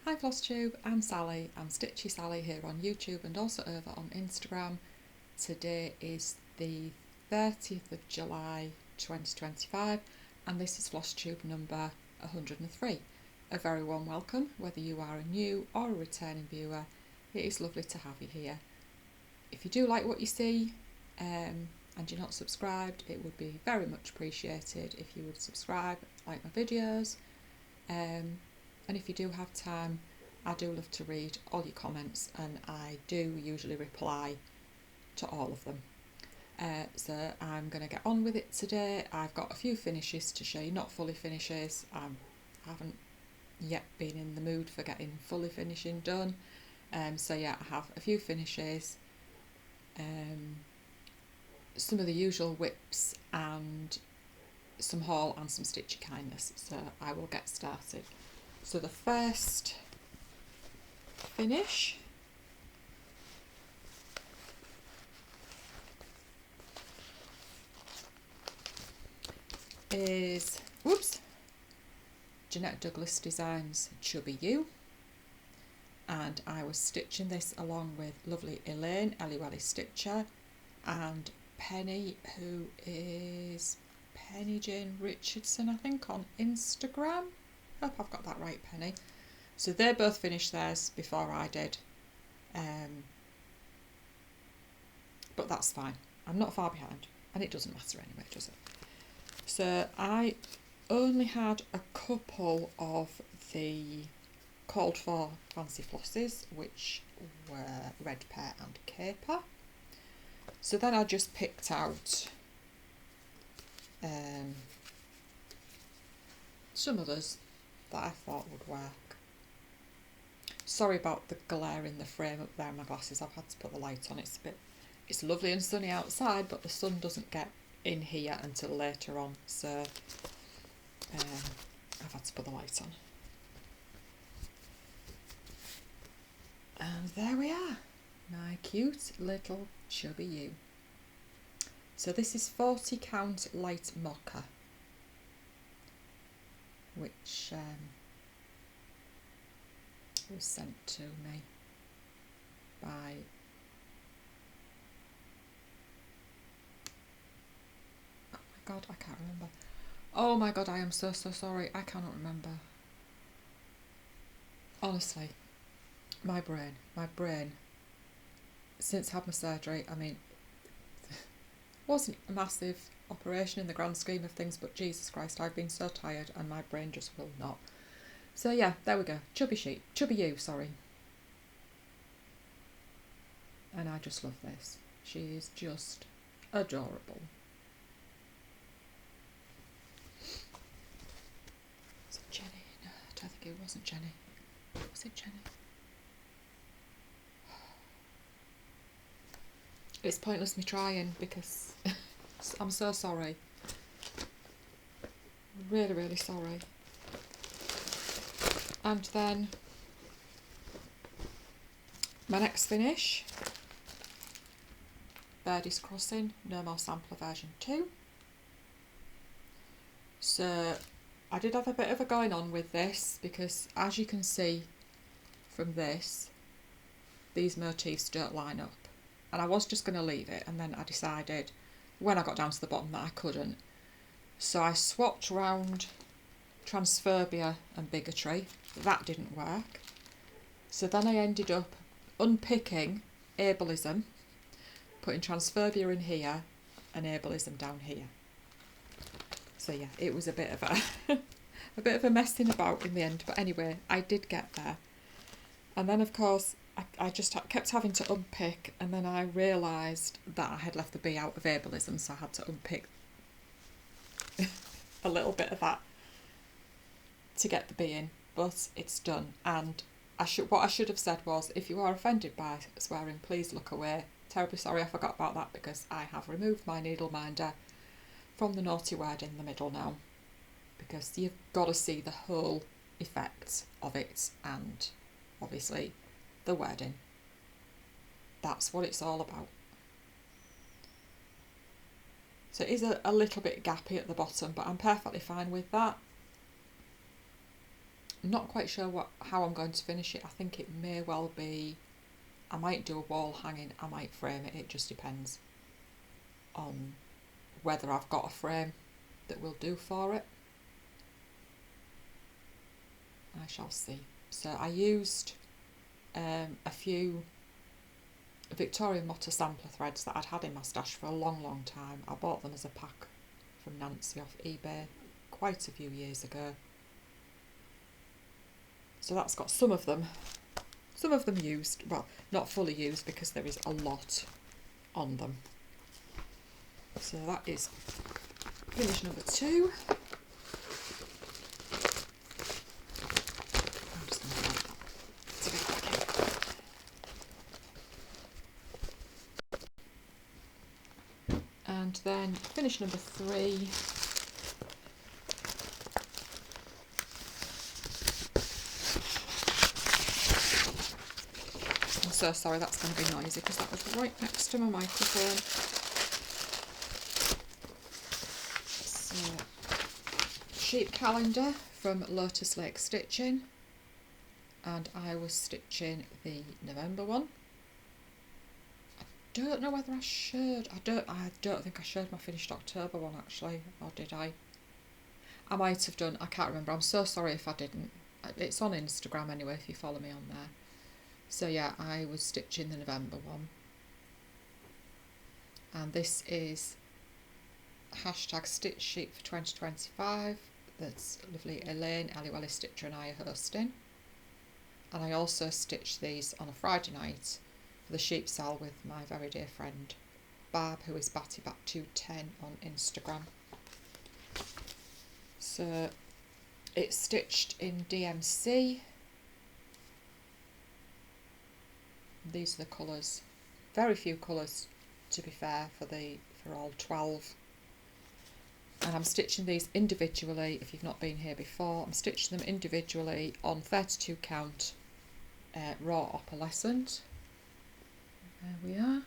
Hi Flosstube, I'm Sally. I'm StitchySally here on YouTube and also over on Instagram. Today is the 30th of July 2025 and this is Flosstube number 103. A very warm welcome, whether you are a new or a returning viewer. It is lovely to have you here. If you do like what you see and you're not subscribed, it would be very much appreciated if you would subscribe, like my videos. And if you do have time, I do love to read all your comments and I do usually reply to all of them. So I'm going to get on with it today. I've got a few finishes to show you, not fully finishes. I haven't yet been in the mood for getting fully finishing done. So yeah, I have a few finishes, some of the usual whips and some haul and some stitchy kindness. So I will get started. So the first finish is, Jeannette Douglas Designs Chubby You, and I was stitching this along with lovely Elaine, Ellie Welly Stitcher, and Penny, who is Penny Jane Richardson, I think, on Instagram. Hope I've got that right, Penny. So they both finished theirs before I did, but that's fine. I'm not far behind, and it doesn't matter anyway, does it? So I only had a couple of the called for fancy flosses, which were red pear and caper. So then I just picked out some others that I thought would work. Sorry about the glare in the frame up there in my glasses. I've had to put the light on. It's lovely and sunny outside, but the sun doesn't get in here until later on, so I've had to put the light on. And there we are, my cute little Chubby You. So this is 40 count light mocha, which was sent to me by God, I can't remember. Oh my God, I am so sorry. I cannot remember. Honestly, my brain, since I had my surgery, I mean, wasn't a massive operation in the grand scheme of things, but Jesus Christ, I've been so tired and my brain just will not. So yeah, there we go. Chubby You, sorry. And I just love this. She is just adorable. Jenny? No, I don't think it wasn't Jenny. Was it Jenny? It's pointless me trying because I'm so sorry. Really, really sorry. And then my next finish, Birdie's Crossing, No More Sampler version 2. So I did have a bit of a going on with this because, as you can see from this, these motifs don't line up. And I was just going to leave it, and then I decided when I got down to the bottom that I couldn't. So I swapped round Transphobia and Bigotry. That didn't work. So then I ended up unpicking Ableism, putting Transphobia in here and Ableism down here. So yeah, it was a bit of a messing about in the end, but anyway, I did get there. And then of course I just kept having to unpick, and then I realised that I had left the B out of Ableism, so I had to unpick a little bit of that to get the B in, but it's done. And what I should have said was, if you are offended by swearing, please look away. Terribly sorry I forgot about that, because I have removed my needle minder from the naughty word in the middle now, because you've got to see the whole effect of it, and obviously the wording. That's what it's all about. So it is a little bit gappy at the bottom, but I'm perfectly fine with that. Not quite sure how I'm going to finish it. I think it may well be, I might do a wall hanging, I might frame it. It just depends on whether I've got a frame that will do for it. I shall see. So I used a few Victorian Motta sampler threads that I'd had in my stash for a long time. I bought them as a pack from Nancy off eBay quite a few years ago. So that's got some of them used, well, not fully used because there is a lot on them. So that is finish number 2. I'm just going to add that to get back in. And then finish number 3. So sorry, that's going to be noisy because that was right next to my microphone. So, sheep calendar from Lotus Lake Stitching, and I was stitching the November one. I don't know whether I showed. I don't think I showed my finished October one actually, or did I? I might have done. I can't remember. I'm so sorry if I didn't. It's on Instagram anyway if you follow me on there. So yeah, I was stitching the November one, and this is hashtag stitch sheet for 2025. That's lovely Elaine, Aliwelly Stitcher and I are hosting, and I also stitched these on a Friday night for the sheep sale with my very dear friend Barb, who is Batty Bat 210 on Instagram. So it's stitched in DMC. These are the colours. Very few colours, to be fair, for all 12. And I'm stitching these individually. If you've not been here before, I'm stitching them individually on 32 count raw opalescent. There we are.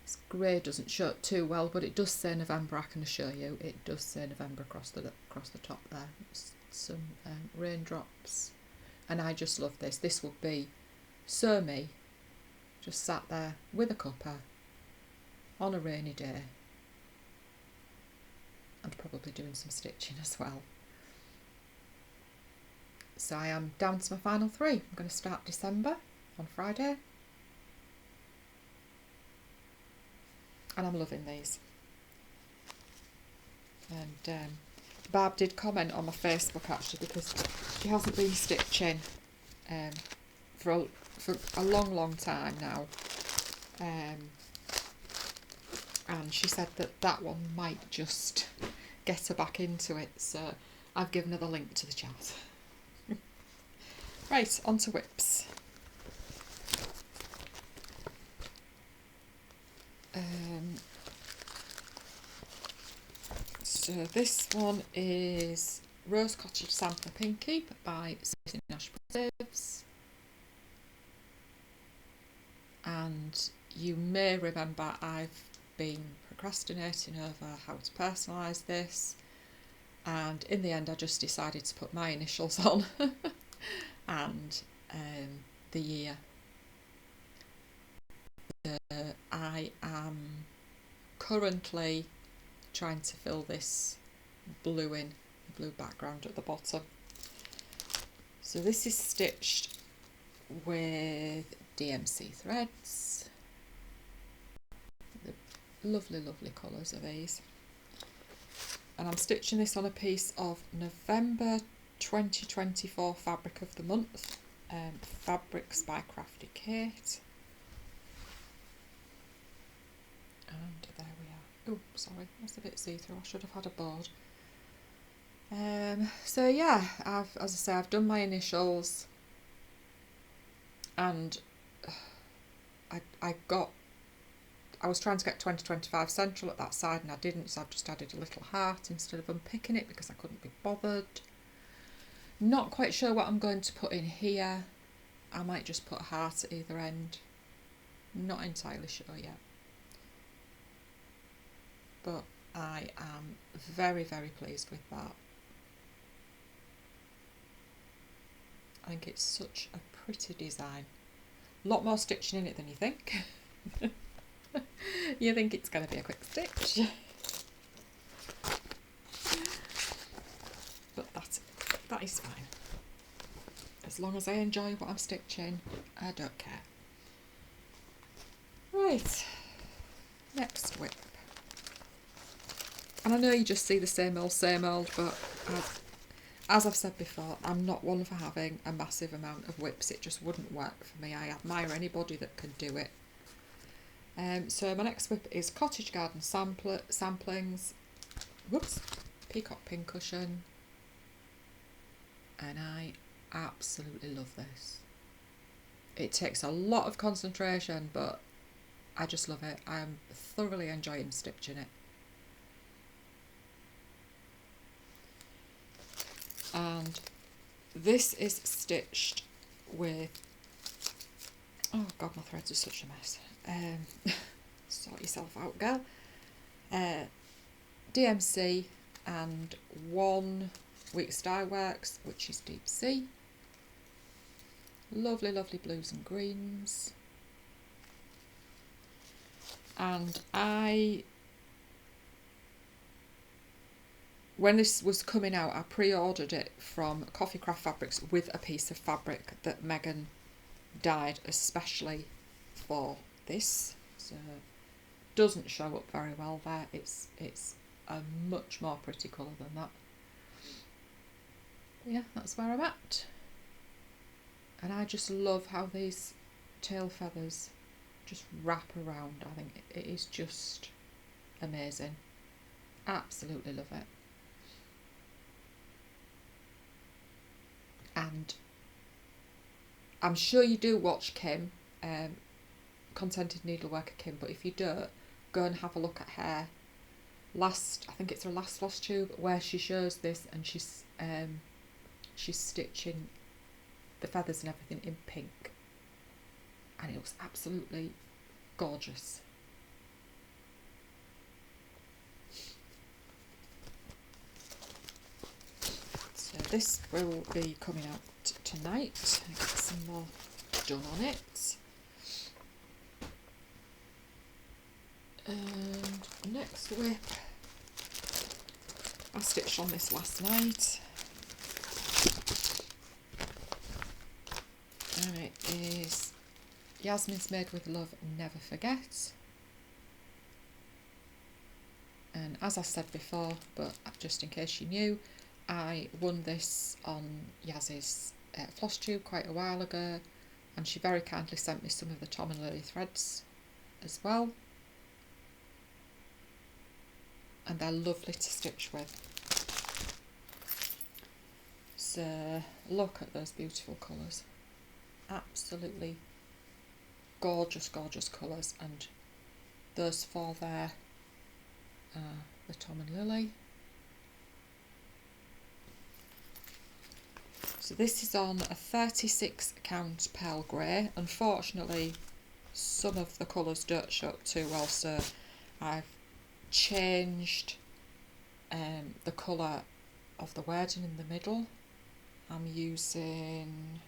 This grey doesn't show up too well, but it does say November. I can assure you, it does say November across the top there. Some raindrops, and I just love this. This would be so me, just sat there with a cuppa on a rainy day and probably doing some stitching as well. So I am down to my final 3. I'm going to start December on Friday, and I'm loving these. And Barb did comment on my Facebook actually, because she hasn't been stitching for a long time now, and she said that one might just get her back into it, so I've given her the link to the chat. Right, on to whips. So this one is Rose Cottage Sampler Pinkeep by Stacy Nash. And you may remember I've been procrastinating over how to personalise this, and in the end I just decided to put my initials on and the year. I am currently trying to fill this blue in, the blue background at the bottom. So this is stitched with DMC threads. The lovely colours of these. And I'm stitching this on a piece of November 2024 Fabric of the Month, Fabrics by Crafti Kate. And there we are. Oh, sorry, that's a bit see-through. I should have had a board. So yeah, as I say, I've done my initials, and I was trying to get 2025 central at that side, and I didn't, so I've just added a little heart instead of unpicking it because I couldn't be bothered. Not quite sure what I'm going to put in here. I might just put a heart at either end. Not entirely sure yet. But I am very pleased with that. I think it's such a pretty design. A lot more stitching in it than you think. You think it's going to be a quick stitch. But that is fine. As long as I enjoy what I'm stitching, I don't care. Right, next whip. And I know you just see the same old, but as I've said before, I'm not one for having a massive amount of whips. It just wouldn't work for me. I admire anybody that can do it. So my next whip is Cottage Garden Samplings. Whoops, Peacock Pincushion. And I absolutely love this. It takes a lot of concentration, but I just love it. I'm thoroughly enjoying stitching it. And this is stitched with, oh god, my threads are such a mess. Sort yourself out, girl. DMC and 1 Weeks Dye Works, which is Deep Sea. Lovely, lovely blues and greens. And when this was coming out, I pre-ordered it from Coffee Craft Fabrics with a piece of fabric that Megan dyed especially for this. So it doesn't show up very well there. It's a much more pretty colour than that. But yeah, that's where I'm at. And I just love how these tail feathers just wrap around. I think it is just amazing. Absolutely love it. And I'm sure you do watch Kim, Contented Needleworker Kim, but if you don't, go and have a look at her I think it's her last floss tube, where she shows this, and she's stitching the feathers and everything in pink, and it looks absolutely gorgeous. So this will be coming out tonight. I'll get some more done on it. And next whip, I stitched on this last night, and it is Yasmin's Made with Love, Never Forget. And as I said before, but just in case you knew, I won this on Yaz's floss tube quite a while ago, and she very kindly sent me some of the Tom and Lily threads as well. And they're lovely to stitch with. So look at those beautiful colours. Absolutely gorgeous, gorgeous colours. And those four there are the Tom and Lily. So this is on a 36 count pearl grey. Unfortunately, some of the colours don't show up too well, so I've changed the colour of the wording in the middle. I'm using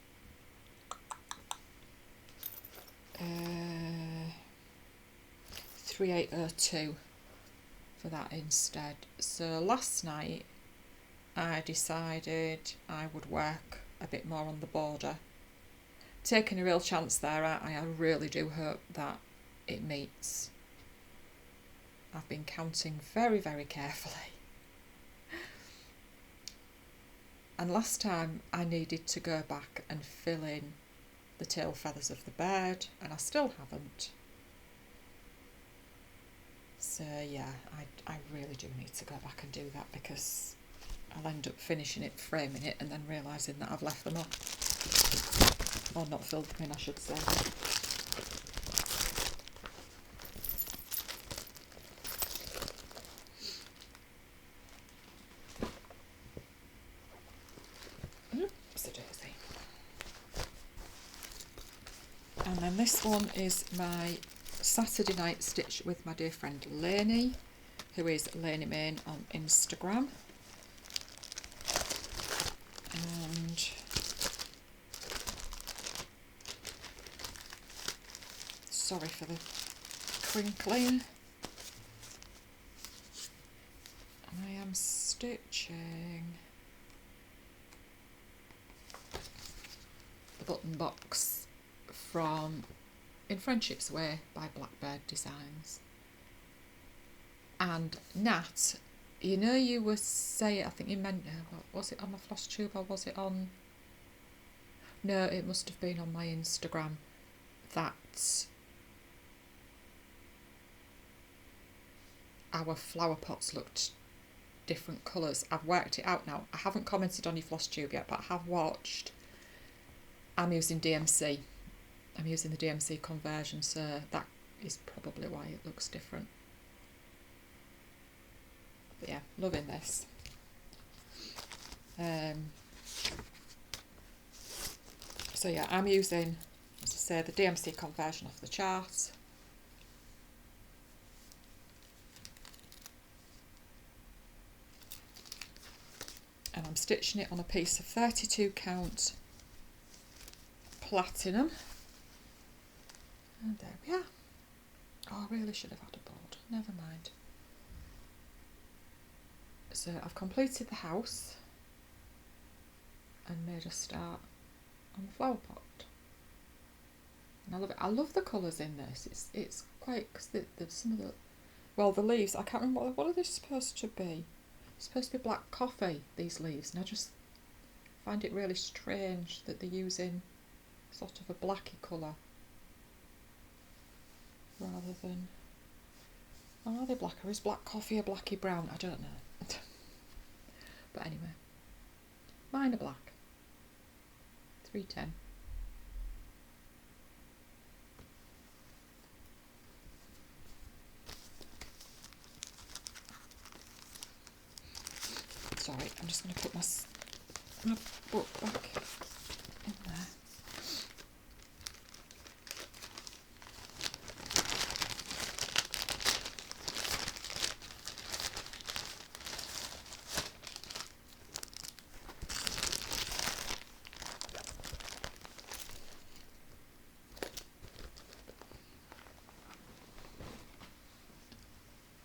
3802 for that instead. So last night I decided I would work a bit more on the border. Taking a real chance there, I really do hope that it meets. I've been counting very, very carefully. And last time I needed to go back and fill in the tail feathers of the bird, and I still haven't. So yeah, I really do need to go back and do that, because I'll end up finishing it, framing it, and then realising that I've left them off. Or not filled them in, I should say. And then this one is my Saturday night stitch with my dear friend Lainey, who is Lainey Main on Instagram. And sorry for the crinkling. And I am stitching the button box from In Friendship's Way by Blackbird Designs. And Nat, you know, you were saying, I think you meant, was it on the floss tube or was it on, no, it must have been on my Instagram, that our flower pots looked different colours. I've worked it out now. I haven't commented on your floss tube yet, but I have watched. I'm using DMC. I'm using the DMC conversion, so that is probably why it looks different. But yeah, loving this. So yeah, I'm using, as I say, the DMC conversion off the chart. And I'm stitching it on a piece of 32 count platinum. And there we are. Oh, I really should have had a board. Never mind. So I've completed the house and made a start on the flower pot. And I love it. I love the colours in this. It's quite, because some of the, well, the leaves, I can't remember, what are they supposed to be? It's supposed to be black coffee, these leaves, and I just find it really strange that they're using sort of a blacky colour rather than, are they black, or is black coffee a blacky brown? I don't know. But anyway, mine are black. 310. Sorry, I'm just going to put my book back in there.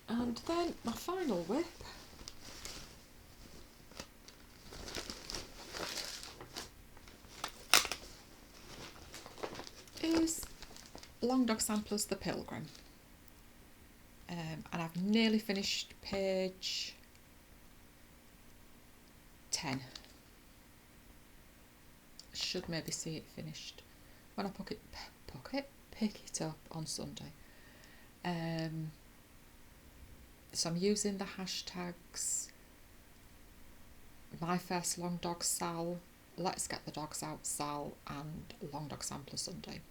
And then my final whip is Long Dog Samplers The Pilgrim. And I've nearly finished page 10. Should maybe see it finished when I pick it up on Sunday. So I'm using the hashtags My First Long Dog Sal, Let's Get the Dogs Out Sal, and Long Dog Sampler Sunday.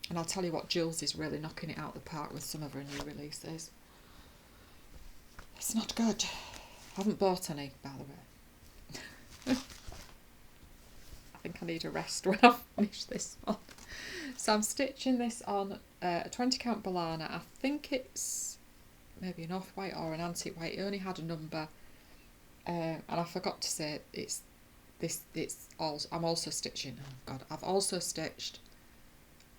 And I'll tell you what, Jules is really knocking it out of the park with some of her new releases. It's not good. I haven't bought any, by the way. I think I need a rest when I finish this one. So I'm stitching this on a 20 count Balana. I think it's maybe an off-white or an antique white. It only had a number. And I forgot to say I'm also stitching, oh god, I've also stitched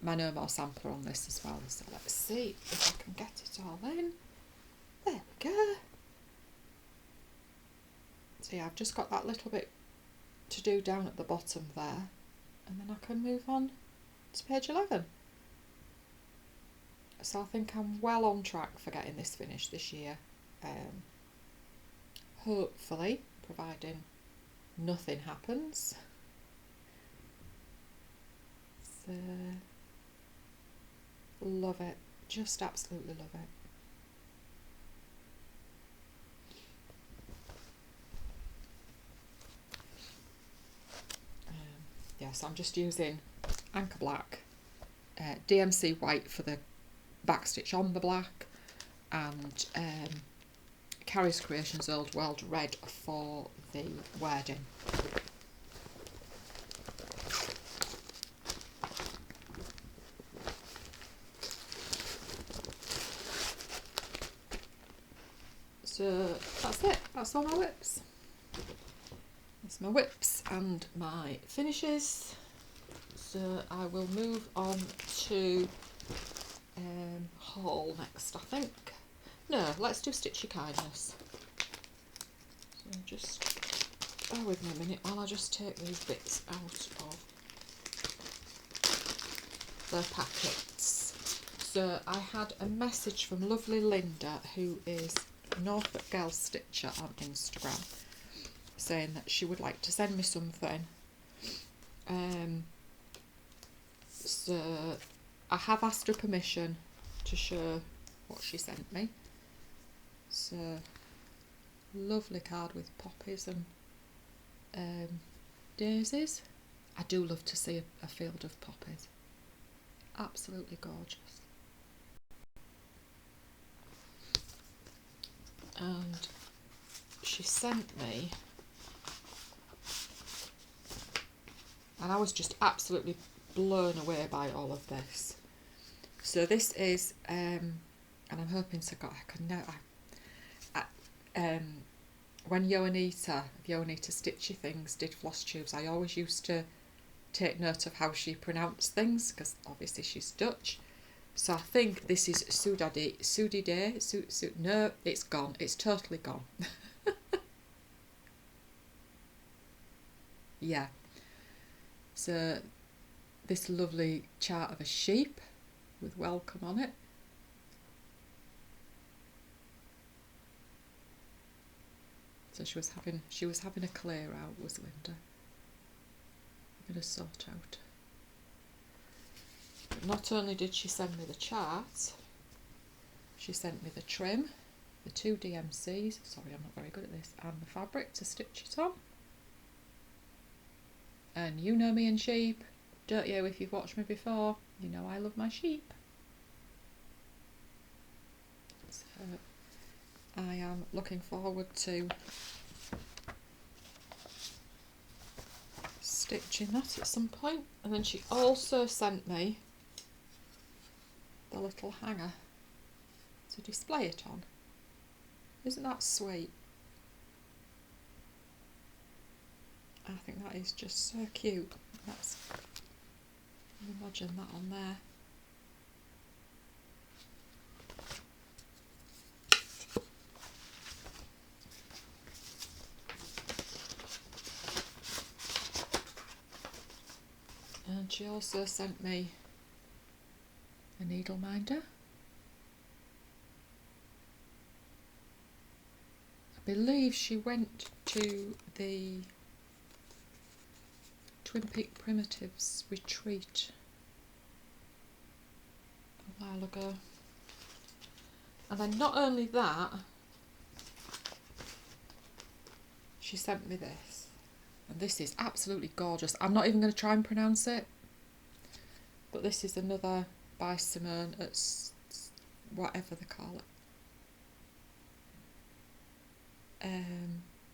my No More sampler on this as well. So let's see if I can get it all in. There we go. So yeah, I've just got that little bit to do down at the bottom there, and then I can move on to page 11. So I think I'm well on track for getting this finished this year. Hopefully, providing nothing happens. So, love it. Just absolutely love it. Yeah, so I'm just using Anchor Black, DMC White for the back stitch on the black, and Carrie's Creations Old World Red for the wording. So that's it, that's all my whips. That's my whips and my finishes. So I will move on to haul next, I think. No, let's do Stitchy Kindness. So just bear with me a minute while I just take these bits out of the packets. So I had a message from lovely Linda, who is Norfolk Girl Stitcher on Instagram, saying that she would like to send me something. So I have asked her permission to show what she sent me. So lovely card with poppies and daisies. I do love to see a field of poppies. Absolutely gorgeous. And she sent me, and I was just absolutely blown away by all of this. So this is, and I'm hoping to God I can now. When Jeannette Stitchy Things did Flosstubers, I always used to take note of how she pronounced things, because obviously she's Dutch. So I think this is Sudide. No, it's gone. It's totally gone. Yeah. So this lovely chart of a sheep with welcome on it. So she was having a clear out, was Linda. I'm going to sort out. But not only did she send me the chart, she sent me the trim, the 2 DMCs, sorry I'm not very good at this, and the fabric to stitch it on. And you know me and sheep, don't you? If you've watched me before, you know I love my sheep. So I am looking forward to stitching that at some point. And then she also sent me the little hanger to display it on. Isn't that sweet? I think that is just so cute. That's, imagine that on there. And she also sent me a needle minder. I believe she went to the Twin Peak Primitives retreat a while ago. And then not only that, she sent me this. And this is absolutely gorgeous. I'm not even going to try and pronounce it. But this is another by Simone at whatever they call it.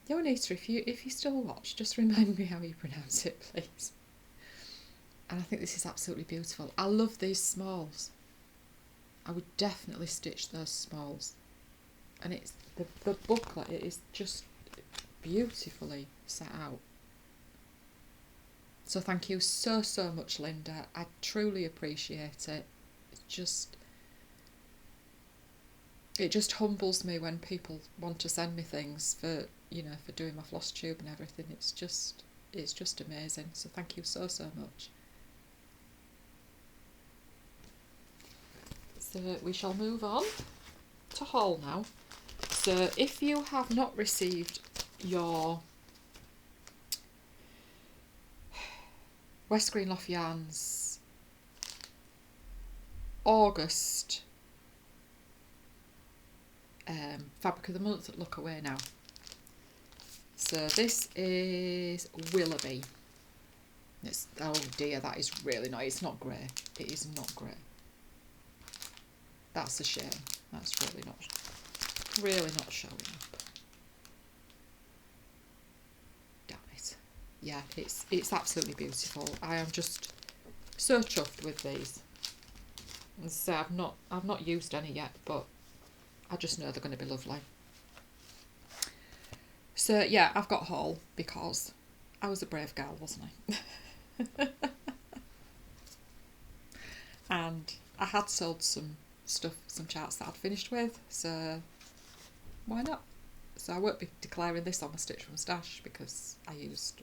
Yonita, if you still watch, just remind me how you pronounce it, please. And I think this is absolutely beautiful. I love these smalls. I would definitely stitch those smalls. And it's the booklet, it is just beautifully set out. So thank you so much, Linda. I truly appreciate it. It just humbles me when people want to send me things for, you know, for doing my floss tube and everything. It's just amazing. So thank you so much. So we shall move on to haul now. So if you have not received your West Green Loft Yarns August Fabric of the Month, look away now. So this is Willoughby. It's, oh dear, that is really not, it's not grey. It is not grey. That's a shame. That's really not showing up. Damn it. Yeah, it's absolutely beautiful. I am just so chuffed with these. And so I've not used any yet, but I just know they're going to be lovely. So yeah, I've got a haul because I was a brave girl, wasn't I? And I had sold some stuff, some charts that I'd finished with, so why not? So I won't be declaring this on my Stitch from Stash because I've used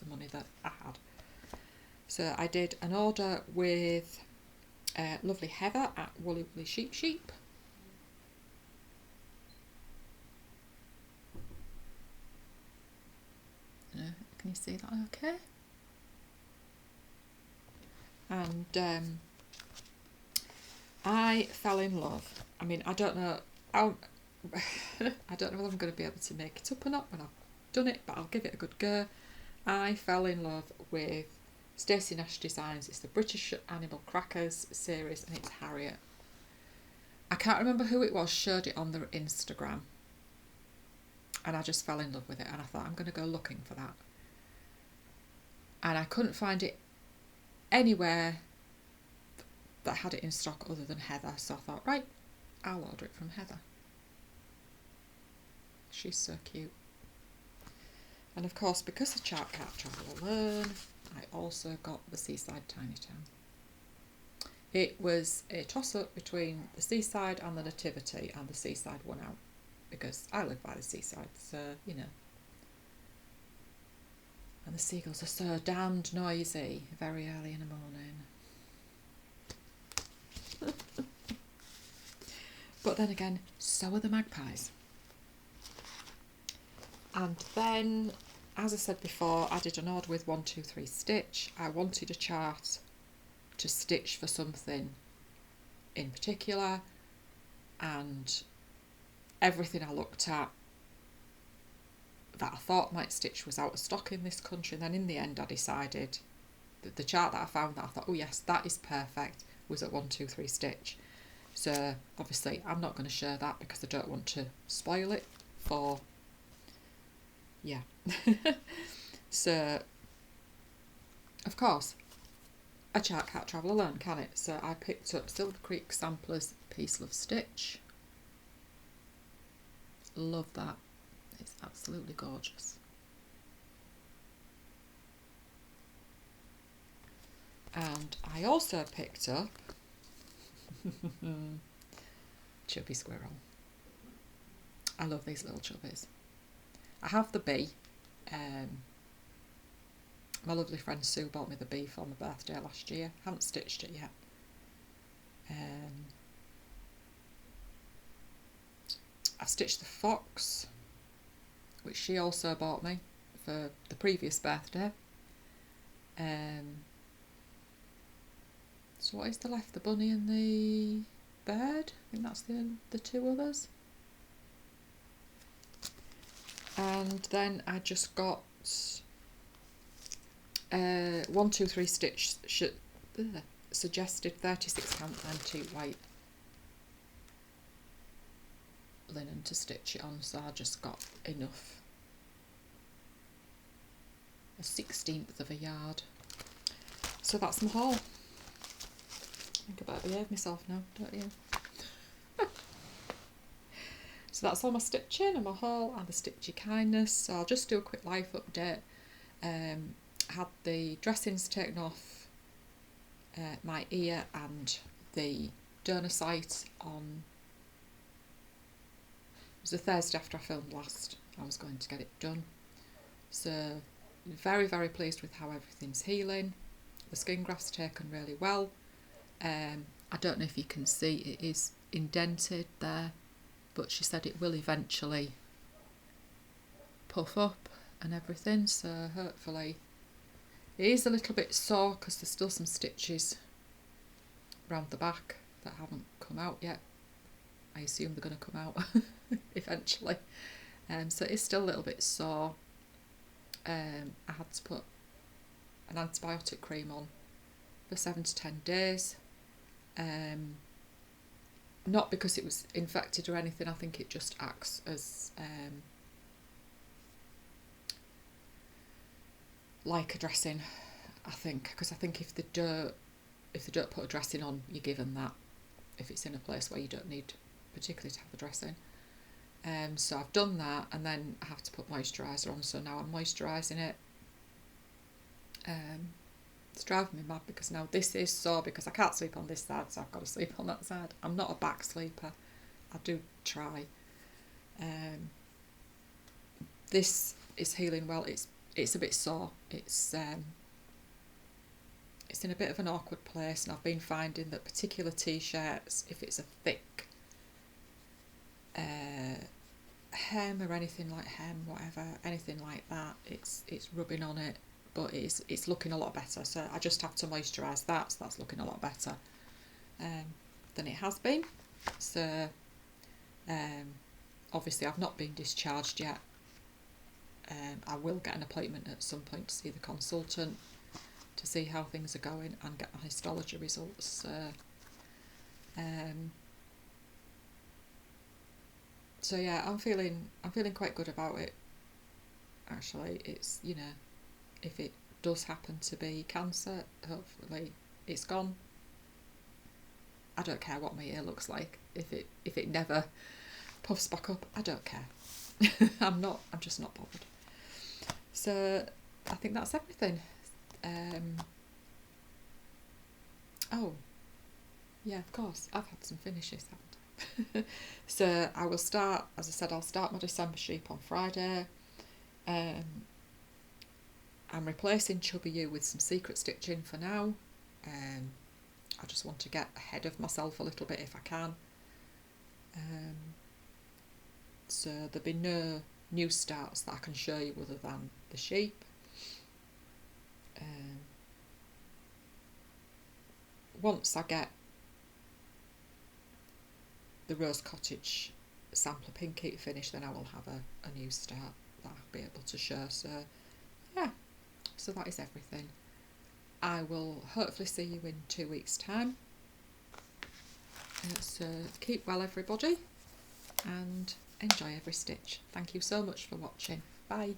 the money that I had. So I did an order with lovely Heather at Woolly Woolly Sheep Sheep. Can you see that okay? And I fell in love. I mean, I don't know how, I don't know whether I'm going to be able to make it up or not when I've done it, but I'll give it a good go. I fell in love with Stacy Nash Designs. It's the British Animal Crackers series, and it's Harriet. I can't remember who it was showed it on their Instagram, and I just fell in love with it, and I thought I'm going to go looking for that. And I couldn't find it anywhere that had it in stock other than Heather, so I thought, right, I'll order it from Heather. She's so cute. And of course, because the chart can't travel alone, I also got the Seaside Tiny Town. It was a toss-up between the Seaside and the Nativity, and the Seaside won out because I live by the seaside, so you know. And the seagulls are so damned noisy very early in the morning. But then again, so are the magpies. And then, as I said before, I did an order with 123 Stitch. I wanted a chart to stitch for something in particular, and everything I looked at that I thought might stitch was out of stock in this country. And then in the end I decided that the chart that I found that I thought, oh yes, that is perfect, was at 123 Stitch. So obviously I'm not going to share that because I don't want to spoil it for, yeah. So of course a chart can't travel alone, can it? So I picked up Silver Creek Sampler's Peace Love Stitch. Love that. It's absolutely gorgeous. And I also picked up Chubby Squirrel. I love these little chubbies. I have the bee. My lovely friend Sue bought me the bee for my birthday last year. Haven't stitched it yet. I've stitched the fox, which she also bought me for the previous birthday. So what is the left? The bunny and the bird? I think that's the two others. And then I just got 123 Stitch suggested 36 count antique white linen to stitch it on, so I just got enough, a 1/16 of a yard. So that's my haul. I think I better behave myself now, don't you? So that's all my stitching and my haul and the Stitchy kindness. So I'll just do a quick life update. I had the dressings taken off my ear and the donor site on, it was the Thursday after I filmed last. I was going to get it done. So very, very pleased with how everything's healing. The skin graft's taken really well. I don't know if you can see, it is indented there, but she said it will eventually puff up and everything, so hopefully it is a little bit sore because there's still some stitches around the back that haven't come out yet. I assume they're going to come out eventually. So it's still a little bit sore. I had to put an antibiotic cream on for 7 to 10 days. Not because it was infected or anything, I think it just acts as like a dressing, I think, because I think if they don't put a dressing on, you're given that if it's in a place where you don't need particularly to have a dressing. So I've done that, and then I have to put moisturiser on, so now I'm moisturising it. It's driving me mad because now this is sore because I can't sleep on this side, so I've got to sleep on that side. I'm not a back sleeper. I do try. This is healing well. It's a bit sore. It's in a bit of an awkward place, and I've been finding that particular t-shirts, if it's a thick hem or anything like hem, whatever, anything like that, it's rubbing on it, but it's looking a lot better. So I just have to moisturise that, so that's looking a lot better than it has been. So obviously I've not been discharged yet. I will get an appointment at some point to see the consultant to see how things are going and get my histology results. So yeah, I'm feeling quite good about it. Actually, it's, you know, if it does happen to be cancer, hopefully it's gone. I don't care what my ear looks like. If it never puffs back up, I don't care. I'm just not bothered. So I think that's everything. Oh yeah, of course, I've had some finishes, haven't I? So I will start, as I said, I'll start my December sheep on Friday. I'm replacing Chubby U with some secret stitching for now. I just want to get ahead of myself a little bit if I can. So there'll be no new starts that I can show you other than the sheep. Once I get the Rose Cottage sampler Pinkeep finished, then I will have a new start that I'll be able to show. So yeah, so that is everything. I will hopefully see you in 2 weeks' time. So keep well, everybody, and enjoy every stitch. Thank you so much for watching. Bye.